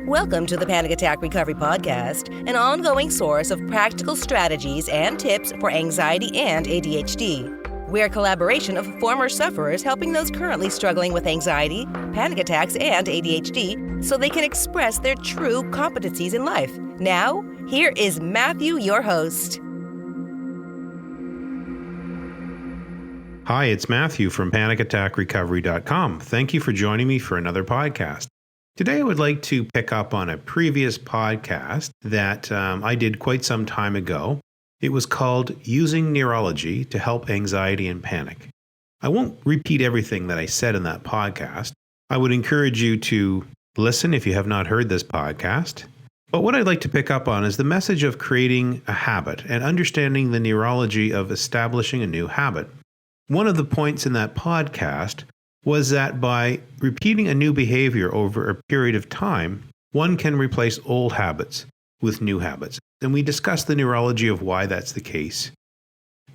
Welcome to the Panic Attack Recovery Podcast, an ongoing source of practical strategies and tips for anxiety and ADHD. We're a collaboration of former sufferers helping those currently struggling with anxiety, panic attacks, and ADHD so they can express their true competencies in life. Now, here is Matthew, your host. Hi, it's Matthew from panicattackrecovery.com. Thank you for joining me for another podcast. Today, I would like to pick up on a previous podcast that I did quite some time ago. It was called Using Neurology to Help Anxiety and Panic. I won't repeat everything that I said in that podcast. I would encourage you to listen if you have not heard this podcast. But what I'd like to pick up on is the message of creating a habit and understanding the neurology of establishing a new habit. One of the points in that podcast was that by repeating a new behavior over a period of time, one can replace old habits with new habits. And we discussed the neurology of why that's the case.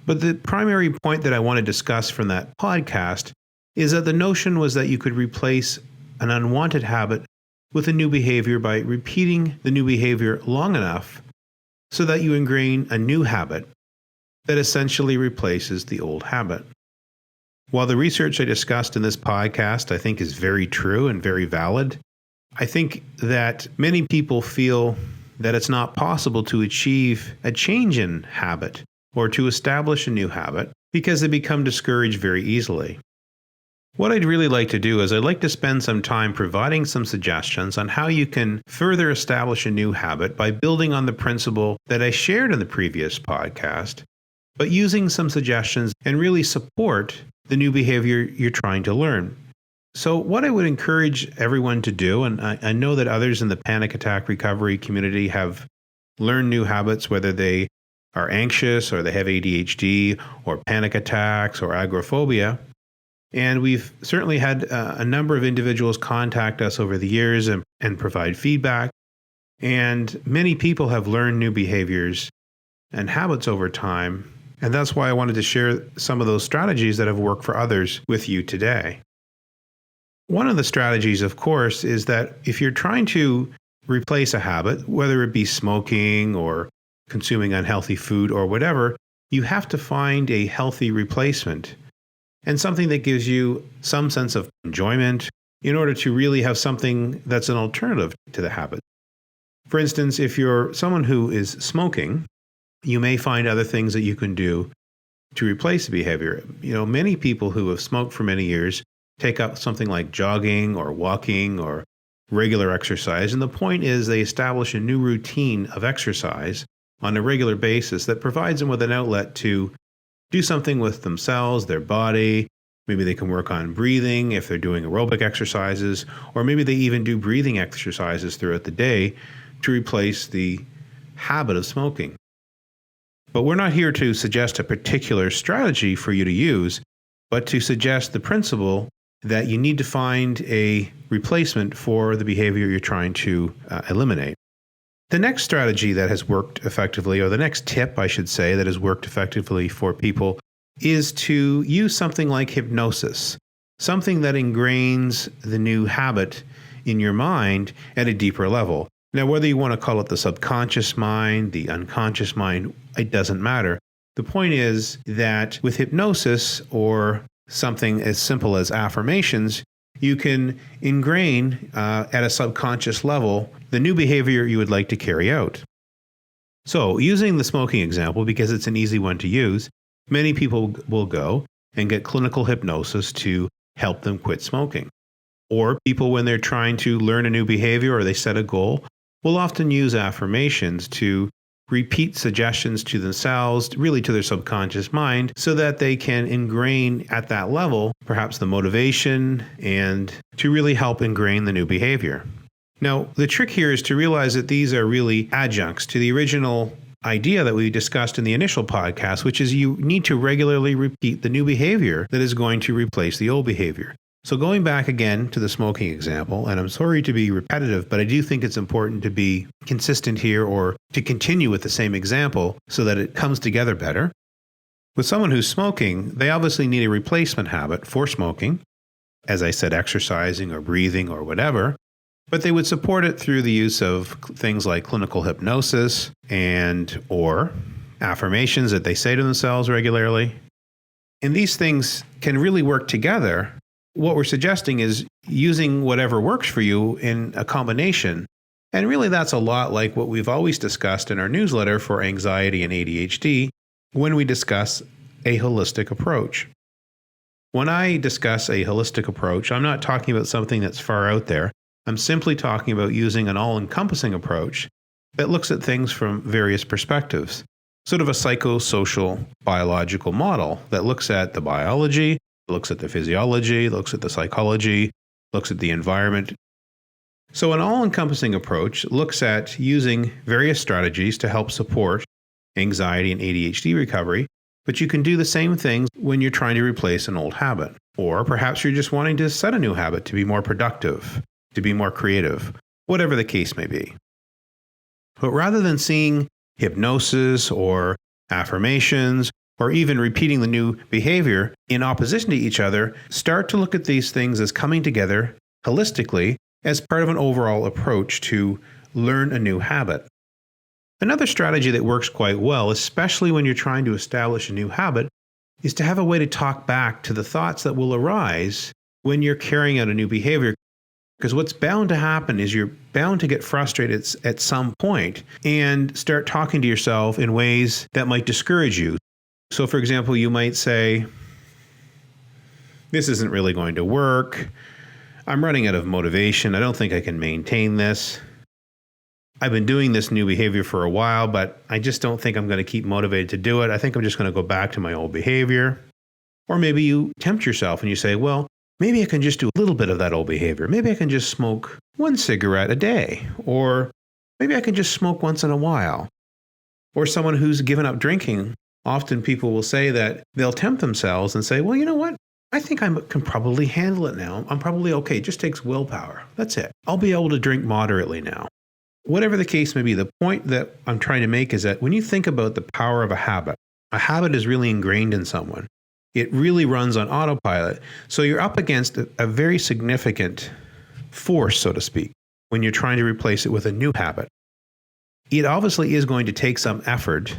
But the primary point that I want to discuss from that podcast is that the notion was that you could replace an unwanted habit with a new behavior by repeating the new behavior long enough so that you ingrain a new habit that essentially replaces the old habit. While the research I discussed in this podcast I think is very true and very valid, I think that many people feel that it's not possible to achieve a change in habit or to establish a new habit because they become discouraged very easily. What I'd really like to do is I'd like to spend some time providing some suggestions on how you can further establish a new habit by building on the principle that I shared in the previous podcast, but using some suggestions and really support the new behavior you're trying to learn. So what I would encourage everyone to do, and I know that others in the panic attack recovery community have learned new habits, whether they are anxious or they have ADHD or panic attacks or agoraphobia. And we've certainly had a number of individuals contact us over the years and provide feedback. And many people have learned new behaviors and habits over time. And that's why I wanted to share some of those strategies that have worked for others with you today. One of the strategies, of course, is that if you're trying to replace a habit, whether it be smoking or consuming unhealthy food or whatever, you have to find a healthy replacement and something that gives you some sense of enjoyment in order to really have something that's an alternative to the habit. For instance, if you're someone who is smoking, you may find other things that you can do to replace the behavior. Many people who have smoked for many years take up something like jogging or walking or regular exercise. And the point is they establish a new routine of exercise on a regular basis that provides them with an outlet to do something with themselves, their body. Maybe they can work on breathing if they're doing aerobic exercises, or maybe they even do breathing exercises throughout the day to replace the habit of smoking. But we're not here to suggest a particular strategy for you to use, but to suggest the principle that you need to find a replacement for the behavior you're trying to eliminate. The next strategy that has worked effectively, or the next tip, I should say, that has worked effectively for people is to use something like hypnosis, something that ingrains the new habit in your mind at a deeper level. Now, whether you want to call it the subconscious mind, the unconscious mind, it doesn't matter. The point is that with hypnosis or something as simple as affirmations, you can ingrain at a subconscious level the new behavior you would like to carry out. So, using the smoking example, because it's an easy one to use, many people will go and get clinical hypnosis to help them quit smoking. Or people, when they're trying to learn a new behavior or they set a goal, will often use affirmations to repeat suggestions to themselves, really to their subconscious mind, so that they can ingrain at that level, perhaps the motivation, and to really help ingrain the new behavior. Now, the trick here is to realize that these are really adjuncts to the original idea that we discussed in the initial podcast, which is you need to regularly repeat the new behavior that is going to replace the old behavior. So going back again to the smoking example, and I'm sorry to be repetitive, but I do think it's important to be consistent here or to continue with the same example so that it comes together better. With someone who's smoking, they obviously need a replacement habit for smoking, as I said, exercising or breathing or whatever. But they would support it through the use of things like clinical hypnosis and or affirmations that they say to themselves regularly. And these things can really work together. What we're suggesting is using whatever works for you in a combination. And really, that's a lot like what we've always discussed in our newsletter for anxiety and ADHD when we discuss a holistic approach. When I discuss a holistic approach, I'm not talking about something that's far out there. I'm simply talking about using an all-encompassing approach that looks at things from various perspectives, sort of a psychosocial biological model that looks at the biology, looks at the physiology, looks at the psychology, looks at the environment. So an all-encompassing approach looks at using various strategies to help support anxiety and ADHD recovery, but you can do the same things when you're trying to replace an old habit. Or perhaps you're just wanting to set a new habit to be more productive, to be more creative, whatever the case may be. But rather than seeing hypnosis or affirmations or even repeating the new behavior in opposition to each other, start to look at these things as coming together holistically as part of an overall approach to learn a new habit. Another strategy that works quite well, especially when you're trying to establish a new habit, is to have a way to talk back to the thoughts that will arise when you're carrying out a new behavior. Because what's bound to happen is you're bound to get frustrated at some point and start talking to yourself in ways that might discourage you. So, for example, you might say, this isn't really going to work. I'm running out of motivation. I don't think I can maintain this. I've been doing this new behavior for a while, but I just don't think I'm going to keep motivated to do it. I think I'm just going to go back to my old behavior. Or maybe you tempt yourself and you say, well, maybe I can just do a little bit of that old behavior. Maybe I can just smoke one cigarette a day. Or maybe I can just smoke once in a while. Or someone who's given up drinking, often people will say that they'll tempt themselves and say, well, you know what? I think I can probably handle it now. I'm probably okay. It just takes willpower. That's it. I'll be able to drink moderately now. Whatever the case may be, the point that I'm trying to make is that when you think about the power of a habit is really ingrained in someone. It really runs on autopilot. So you're up against a very significant force, so to speak, when you're trying to replace it with a new habit. It obviously is going to take some effort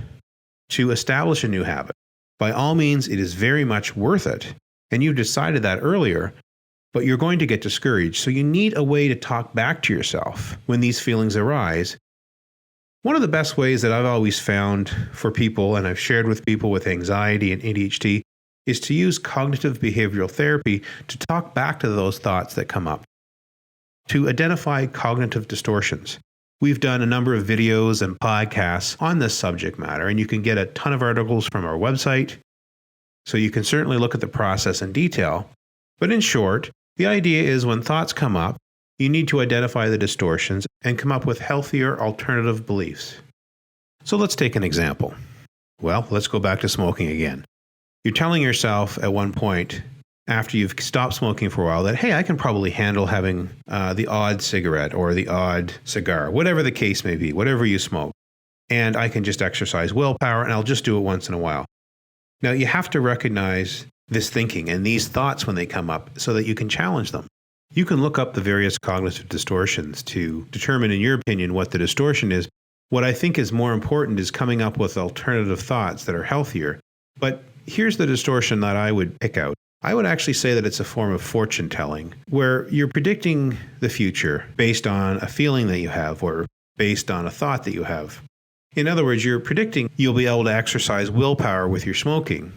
to establish a new habit. By all means, it is very much worth it. And you decided that earlier, but you're going to get discouraged. So you need a way to talk back to yourself when these feelings arise. One of the best ways that I've always found for people, and I've shared with people with anxiety and ADHD, is to use cognitive behavioral therapy to talk back to those thoughts that come up, to identify cognitive distortions. We've done a number of videos and podcasts on this subject matter, and you can get a ton of articles from our website. So you can certainly look at the process in detail. But in short, the idea is when thoughts come up, you need to identify the distortions and come up with healthier alternative beliefs. So let's take an example. Well, let's go back to smoking again. You're telling yourself at one point, after you've stopped smoking for a while, that, hey, I can probably handle having the odd cigarette or the odd cigar, whatever the case may be, whatever you smoke. And I can just exercise willpower and I'll just do it once in a while. Now, you have to recognize this thinking and these thoughts when they come up so that you can challenge them. You can look up the various cognitive distortions to determine, in your opinion, what the distortion is. What I think is more important is coming up with alternative thoughts that are healthier. But here's the distortion that I would pick out. I would actually say that it's a form of fortune telling, where you're predicting the future based on a feeling that you have or based on a thought that you have. In other words, you're predicting you'll be able to exercise willpower with your smoking.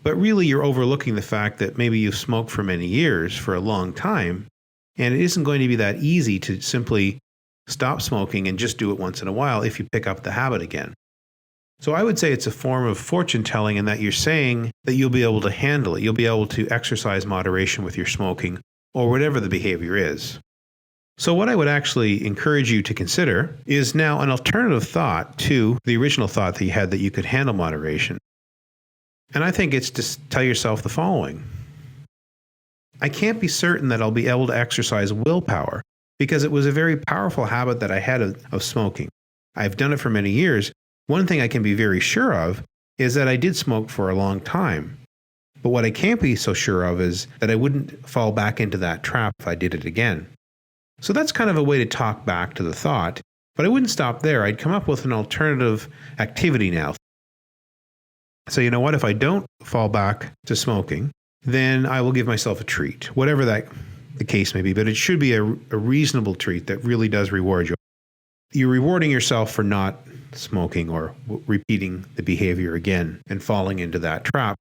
But really, you're overlooking the fact that maybe you've smoked for many years, for a long time, and it isn't going to be that easy to simply stop smoking and just do it once in a while if you pick up the habit again. So I would say it's a form of fortune telling in that you're saying that you'll be able to handle it. You'll be able to exercise moderation with your smoking or whatever the behavior is. So what I would actually encourage you to consider is now an alternative thought to the original thought that you had that you could handle moderation. And I think it's to tell yourself the following. I can't be certain that I'll be able to exercise willpower because it was a very powerful habit that I had of smoking. I've done it for many years. One thing I can be very sure of is that I did smoke for a long time. But what I can't be so sure of is that I wouldn't fall back into that trap if I did it again. So that's kind of a way to talk back to the thought. But I wouldn't stop there. I'd come up with an alternative activity now. So you know what? If I don't fall back to smoking, then I will give myself a treat, whatever that the case may be. But it should be a reasonable treat that really does reward you. You're rewarding yourself for not smoking or repeating the behavior again and falling into that trap.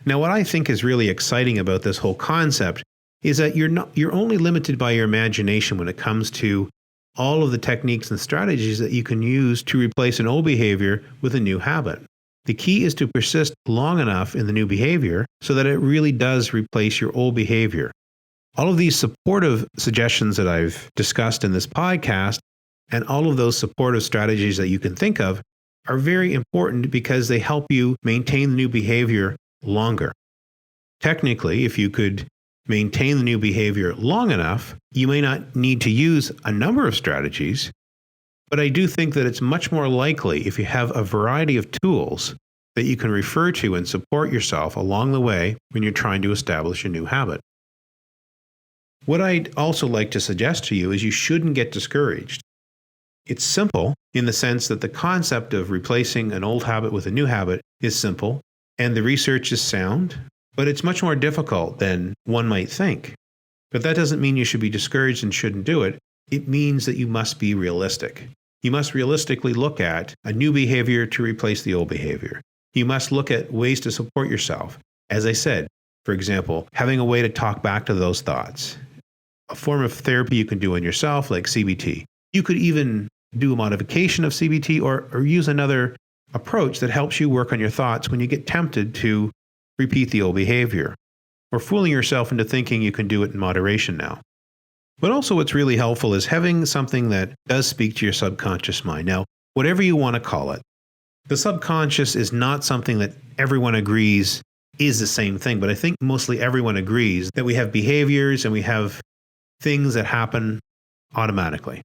Now, what I think is really exciting about this whole concept is that you're only limited by your imagination when it comes to all of the techniques and strategies that you can use to replace an old behavior with a new habit. The key is to persist long enough in the new behavior so that it really does replace your old behavior. All of these supportive suggestions that I've discussed in this podcast and all of those supportive strategies that you can think of are very important because they help you maintain the new behavior longer. Technically, if you could maintain the new behavior long enough, you may not need to use a number of strategies, but I do think that it's much more likely if you have a variety of tools that you can refer to and support yourself along the way when you're trying to establish a new habit. What I'd also like to suggest to you is you shouldn't get discouraged. It's simple in the sense that the concept of replacing an old habit with a new habit is simple, and the research is sound, but it's much more difficult than one might think. But that doesn't mean you should be discouraged and shouldn't do it. It means that you must be realistic. You must realistically look at a new behavior to replace the old behavior. You must look at ways to support yourself. As I said, for example, having a way to talk back to those thoughts. A form of therapy you can do on yourself, like CBT. You could even do a modification of CBT or use another approach that helps you work on your thoughts when you get tempted to repeat the old behavior, or fooling yourself into thinking you can do it in moderation now. But also what's really helpful is having something that does speak to your subconscious mind. Now, whatever you want to call it, the subconscious is not something that everyone agrees is the same thing, but I think mostly everyone agrees that we have behaviors and we have things that happen automatically.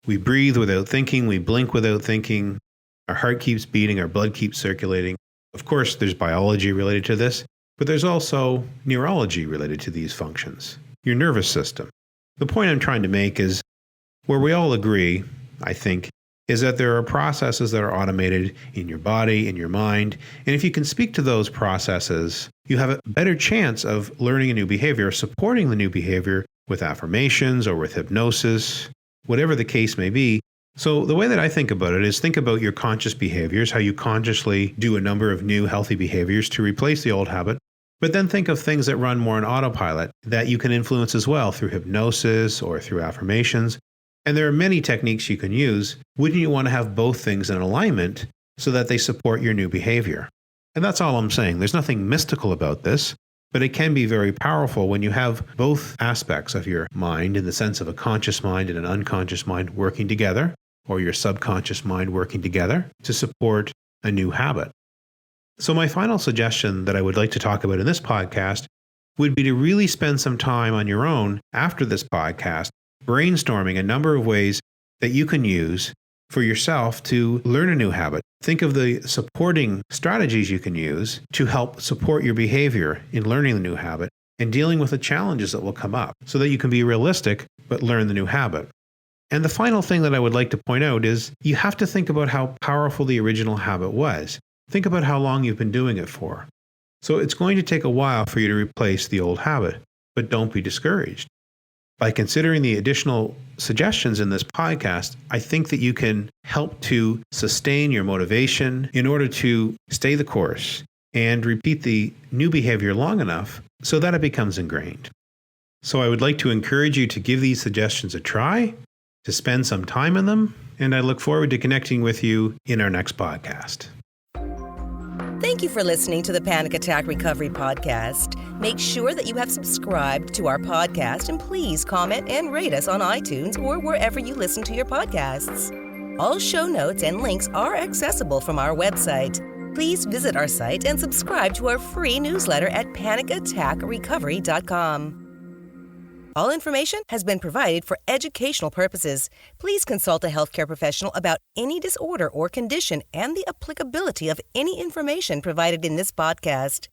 We breathe without thinking, we blink without thinking, our heart keeps beating, our blood keeps circulating. Of course, there's biology related to this, but there's also neurology related to these functions, your nervous system. The point I'm trying to make is where we all agree, I think, is that there are processes that are automated in your body, in your mind, and if you can speak to those processes, you have a better chance of learning a new behavior, supporting the new behavior with affirmations or with hypnosis, whatever the case may be. So the way that I think about it is think about your conscious behaviors, how you consciously do a number of new healthy behaviors to replace the old habit, but then think of things that run more on autopilot that you can influence as well through hypnosis or through affirmations. And there are many techniques you can use. Wouldn't you want to have both things in alignment so that they support your new behavior? And that's all I'm saying. There's nothing mystical about this, but it can be very powerful when you have both aspects of your mind in the sense of a conscious mind and an unconscious mind working together, or your subconscious mind working together to support a new habit. So my final suggestion that I would like to talk about in this podcast would be to really spend some time on your own after this podcast, brainstorming a number of ways that you can use for yourself to learn a new habit. Think of the supporting strategies you can use to help support your behavior in learning the new habit and dealing with the challenges that will come up so that you can be realistic but learn the new habit. And the final thing that I would like to point out is you have to think about how powerful the original habit was. Think about how long you've been doing it for. So it's going to take a while for you to replace the old habit, but don't be discouraged. By considering the additional suggestions in this podcast, I think that you can help to sustain your motivation in order to stay the course and repeat the new behavior long enough so that it becomes ingrained. So I would like to encourage you to give these suggestions a try, to spend some time in them, and I look forward to connecting with you in our next podcast. Thank you for listening to the Panic Attack Recovery Podcast. Make sure that you have subscribed to our podcast and please comment and rate us on iTunes or wherever you listen to your podcasts. All show notes and links are accessible from our website. Please visit our site and subscribe to our free newsletter at panicattackrecovery.com. All information has been provided for educational purposes. Please consult a healthcare professional about any disorder or condition and the applicability of any information provided in this podcast.